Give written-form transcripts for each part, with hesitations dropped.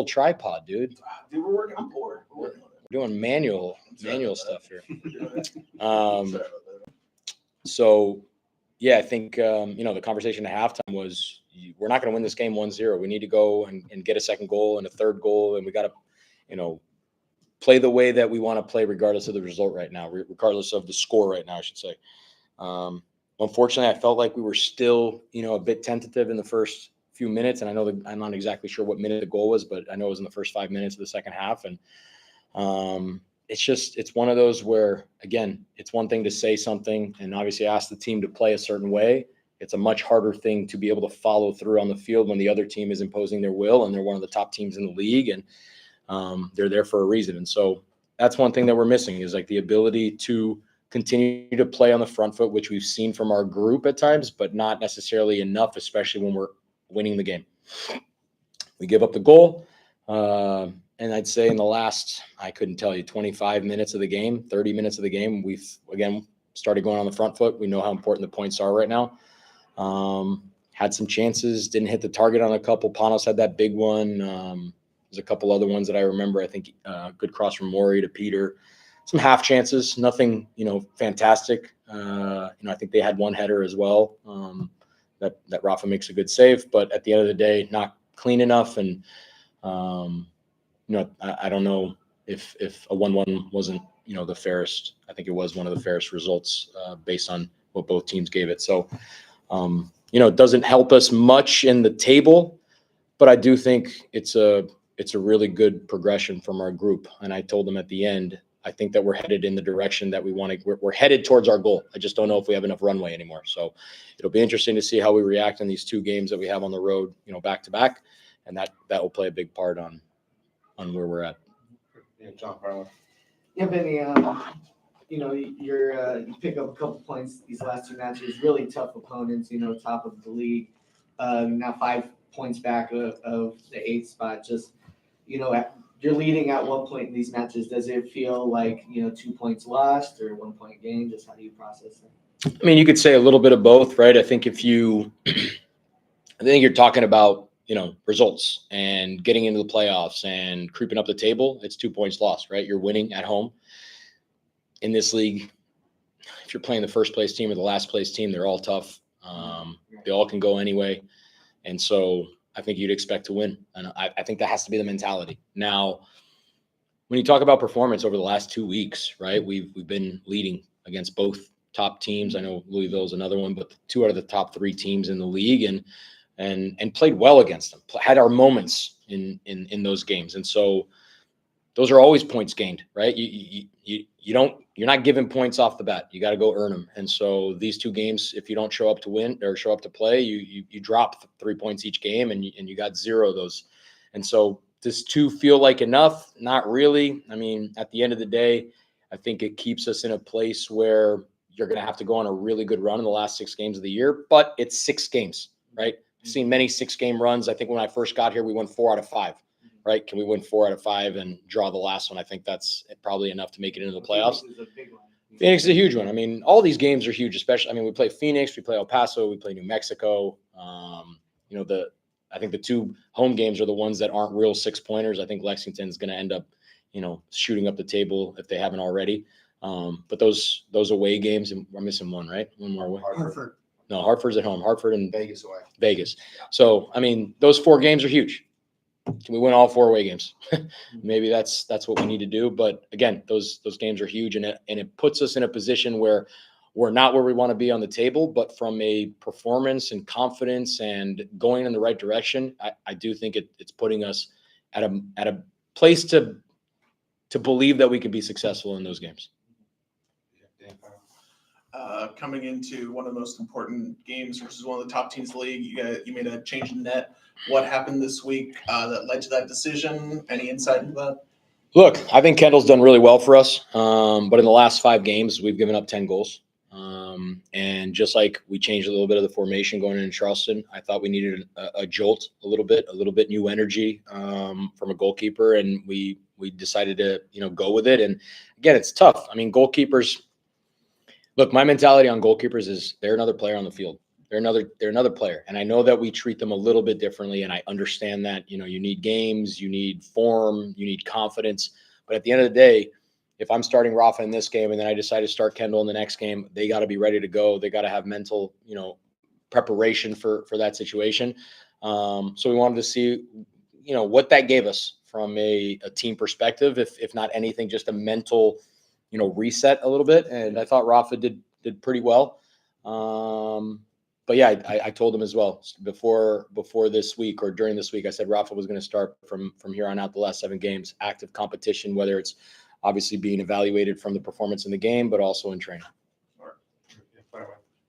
tripod, dude. Dude, we're working. I'm bored. We're doing manual stuff here. Sorry about that. So, yeah, I think, the conversation at halftime was we're not going to win this game 1-0. We need to go and get a second goal and a third goal, and we got to, play the way that we want to play regardless of the result right now, regardless of the score right now, I should say. Unfortunately, I felt like we were still, a bit tentative in the first few minutes, and I know that I'm not exactly sure what minute the goal was, but I know it was in the first 5 minutes of the second half, and it's one of those where, again, it's one thing to say something and obviously ask the team to play a certain way. It's a much harder thing to be able to follow through on the field when the other team is imposing their will, and they're one of the top teams in the league, and they're there for a reason. And so that's one thing that we're missing is like the ability to continue to play on the front foot, which we've seen from our group at times, but not necessarily enough, especially when we're winning the game. We give up the goal. And I'd say in the last, I couldn't tell you, 25 minutes of the game, 30 minutes of the game, we've, again, started going on the front foot. We know how important the points are right now. Had some chances, didn't hit the target on a couple. Panos had that big one. There's a couple other ones that I remember. I think good cross from Maury to Peter. Some half chances, nothing, fantastic. I think they had one header as well that Rafa makes a good save. But at the end of the day, not clean enough. And, I don't know if a 1-1 wasn't, the fairest. I think it was one of the fairest results based on what both teams gave it. So, it doesn't help us much in the table, but I do think it's a really good progression from our group. And I told them at the end, I think that we're headed in the direction that we want to. We're headed towards our goal. I just don't know if we have enough runway anymore. So it'll be interesting to see how we react in these two games that we have on the road, back to back, and that will play a big part on where we're at. Yeah, John Farlow. Yeah, Benny, you pick up a couple points these last two matches, really tough opponents, top of the league. Now 5 points back of the 8th spot. Just, you're leading at one point in these matches. Does it feel like, 2 points lost or 1 point gain? Just how do you process that? I mean, you could say a little bit of both, right? I think you're talking about, results and getting into the playoffs and creeping up the table. It's 2 points lost, right? You're winning at home. In this league, if you're playing the first place team or the last place team, they're all tough. They all can go anyway. And so I think you'd expect to win. And I think that has to be the mentality. Now, when you talk about performance over the last 2 weeks, right, we've been leading against both top teams. I know Louisville's another one, but 2 out of the top 3 teams in the league and played well against them, had our moments in those games. And so those are always points gained, right? You're not giving points off the bat. You got to go earn them. And so these 2 games, if you don't show up to win or show up to play, you drop 3 points each game and you got 0 of those. And so does 2 feel like enough? Not really. I mean, at the end of the day, I think it keeps us in a place where you're going to have to go on a really good run in the last 6 games of the year, but it's 6 games, right? I've seen many 6-game runs. I think when I first got here, we won 4 out of 5. Right? Can we win 4 out of 5 and draw the last one? I think that's probably enough to make it into the playoffs. Phoenix is a big one. Phoenix is a huge one. I mean, all these games are huge, especially, we play Phoenix, we play El Paso, we play New Mexico. I think the 2 home games are the ones that aren't real 6-pointers. I think Lexington's going to end up, shooting up the table if they haven't already. But those away games, and we're missing one, right? One more away. Hartford. No, Hartford's at home. Hartford and Vegas away. Vegas. So, those 4 games are huge. Can we win all 4 away games? Maybe that's what we need to do. But again, those games are huge, and it puts us in a position where we're not where we want to be on the table, but from a performance and confidence and going in the right direction, I do think it's putting us at a place to believe that we can be successful in those games. Coming into one of the most important games versus one of the top teams in the league, you made a change in net. What happened this week that led to that decision? Any insight into that? Look, I think Kendall's done really well for us, but in the last 5 games, we've given up 10 goals. And just like we changed a little bit of the formation going into Charleston, I thought we needed a jolt, a little bit new energy from a goalkeeper, and we decided to go with it. And again, it's tough. Goalkeepers. Look, my mentality on goalkeepers is they're another player on the field. they're another player. And I know that we treat them a little bit differently. And I understand that, you need games, you need form, you need confidence. But at the end of the day, if I'm starting Rafa in this game and then I decide to start Kendall in the next game, they got to be ready to go. They got to have mental, preparation for that situation. So we wanted to see, what that gave us from a team perspective, if not anything, just a mental, reset a little bit. And I thought Rafa did pretty well. But yeah, I told him as well before this week or during this week, I said Rafa was going to start from here on out the last 7 games, active competition, whether it's obviously being evaluated from the performance in the game, but also in training.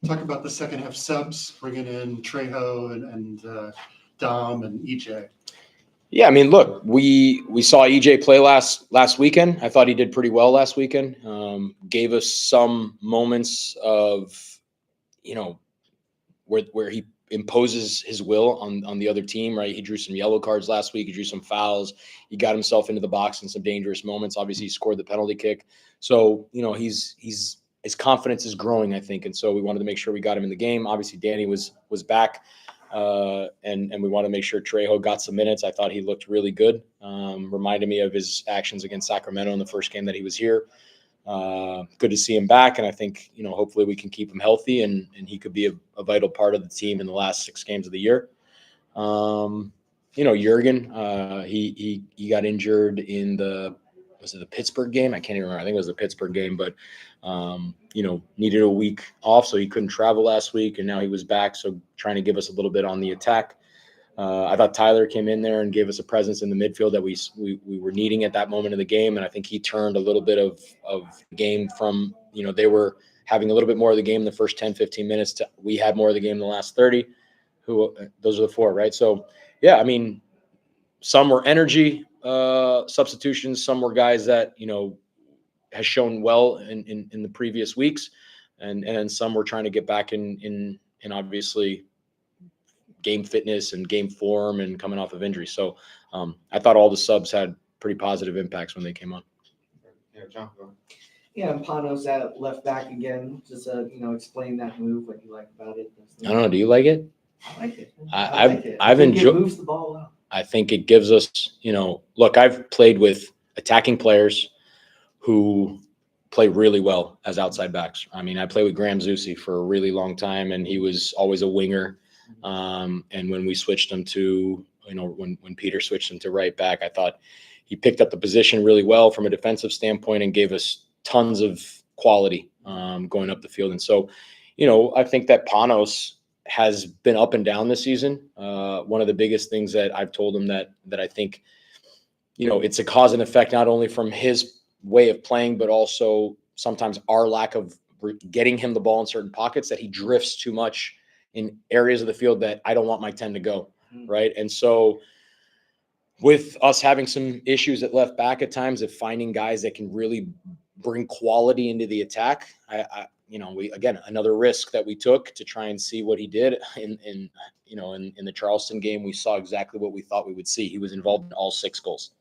Talk about the second half subs, bringing in Trejo and Dom and EJ. Yeah, I mean, look, we saw EJ play last weekend. I thought he did pretty well last weekend. Gave us some moments of, where he imposes his will on the other team, right? He drew some yellow cards last week. He drew some fouls. He got himself into the box in some dangerous moments. Obviously, he scored the penalty kick. So, he's his confidence is growing, I think. And so we wanted to make sure we got him in the game. Obviously, Danny was back. And we want to make sure Trejo got some minutes. I thought he looked really good. Reminded me of his actions against Sacramento in the first game that he was here. Good to see him back. And I think, hopefully we can keep him healthy and he could be a vital part of the team in the last 6 games of the year. Jurgen, he got injured in was it the Pittsburgh game? I can't even remember. I think it was the Pittsburgh game, but needed a week off, so he couldn't travel last week, and now he was back, so trying to give us a little bit on the attack. I thought Tyler came in there and gave us a presence in the midfield that we were needing at that moment of the game, and I think he turned a little bit of game from, they were having a little bit more of the game in the first 10, 15 minutes to we had more of the game in the last 30. Those are the 4, right? So, yeah, I mean, some were energy substitutions, some were guys that, has shown well in the previous weeks, and some were trying to get back in obviously game fitness and game form and coming off of injury. So I thought all the subs had pretty positive impacts when they came on. Yeah, John, go ahead. Yeah, and Panos at left back again. Just explain that move. What you like about it? I don't know. Do you like it? I like it. I like it. I've I think enjoyed. It moves the ball out. I think it gives us, look, I've played with attacking players who play really well as outside backs. I mean, I played with Graham Zusi for a really long time, and he was always a winger. And when we switched him to, when Peter switched him to right back, I thought he picked up the position really well from a defensive standpoint and gave us tons of quality going up the field. And so, I think that Panos has been up and down this season. One of the biggest things that I've told him that I think, it's a cause and effect, not only from his way of playing, but also sometimes our lack of getting him the ball in certain pockets, that he drifts too much in areas of the field that I don't want my 10 to go. Right. And so with us having some issues at left back at times of finding guys that can really bring quality into the attack, again, another risk that we took to try and see what he did in the Charleston game. We saw exactly what we thought we would see. He was involved in all 6 goals.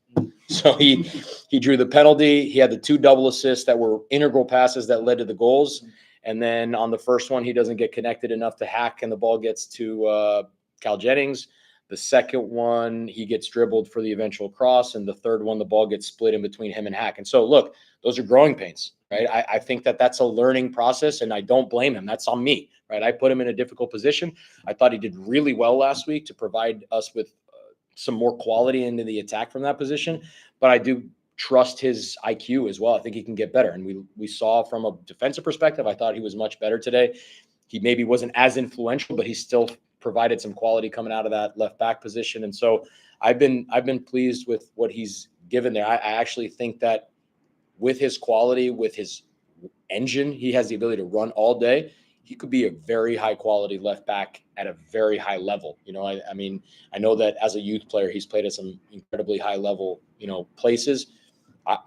So he drew the penalty. He had the 2 double assists that were integral passes that led to the goals. And then on the first one, he doesn't get connected enough to hack, and the ball gets to Cal Jennings. The second one, he gets dribbled for the eventual cross. And the third one, the ball gets split in between him and Hack. And so, look, those are growing pains, right? I think that's a learning process, and I don't blame him. That's on me, right? I put him in a difficult position. I thought he did really well last week to provide us with some more quality into the attack from that position. But I do trust his IQ as well. I think he can get better. And we saw from a defensive perspective, I thought he was much better today. He maybe wasn't as influential, but he still provided some quality coming out of that left back position. And so I've been pleased with what he's given there. I actually think that with his quality, with his engine, he has the ability to run all day. He could be a very high quality left back at a very high level. I mean, I know that as a youth player, he's played at some incredibly high level, places.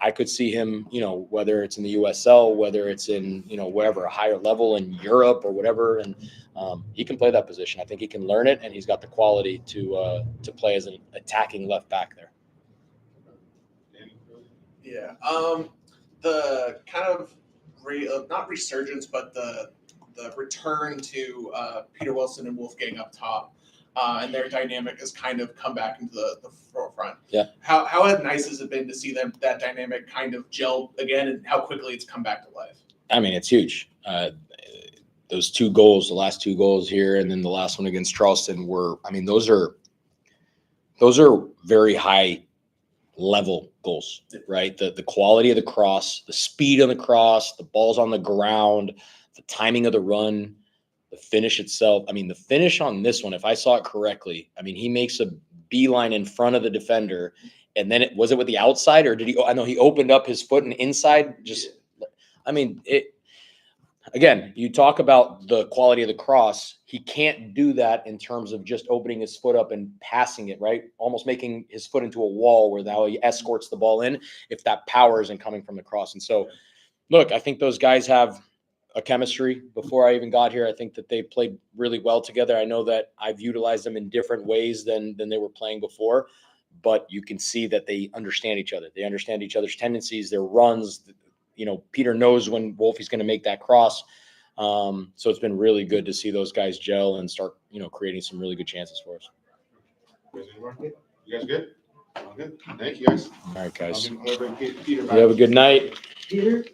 I could see him, whether it's in the USL, whether it's in, wherever, a higher level in Europe or whatever. And he can play that position. I think he can learn it, and he's got the quality to play as an attacking left back there. Yeah. The kind of not resurgence, but the the return to Peter Wilson and Wolfgang up top, and their dynamic has kind of come back into the forefront. Yeah. How nice has it been to see that dynamic kind of gel again, and how quickly it's come back to life? I mean, it's huge. Those 2 goals, the last 2 goals here, and then the last one against Charleston were, I mean, those are very high level goals, right? The quality of the cross, the speed on the cross, the balls on the ground, the timing of the run, the finish itself. I mean, the finish on this one, if I saw it correctly, I mean, he makes a beeline in front of the defender, and then was it with the outside, or did he? I know he opened up his foot and inside. I mean, it. Again, you talk about the quality of the cross. He can't do that in terms of just opening his foot up and passing it, right? Almost making his foot into a wall where now he escorts the ball in if that power isn't coming from the cross. And so, look, I think those guys have a chemistry. Before I even got here, I think that they played really well together. I know that I've utilized them in different ways than they were playing before, but you can see that they understand each other. They understand each other's tendencies, their runs. You know, Peter knows when Wolfie's going to make that cross. So it's been really good to see those guys gel and start, creating some really good chances for us. You guys good? All good? Thank you, guys. All right, guys. I'll bring Peter You back. have a good night. Peter,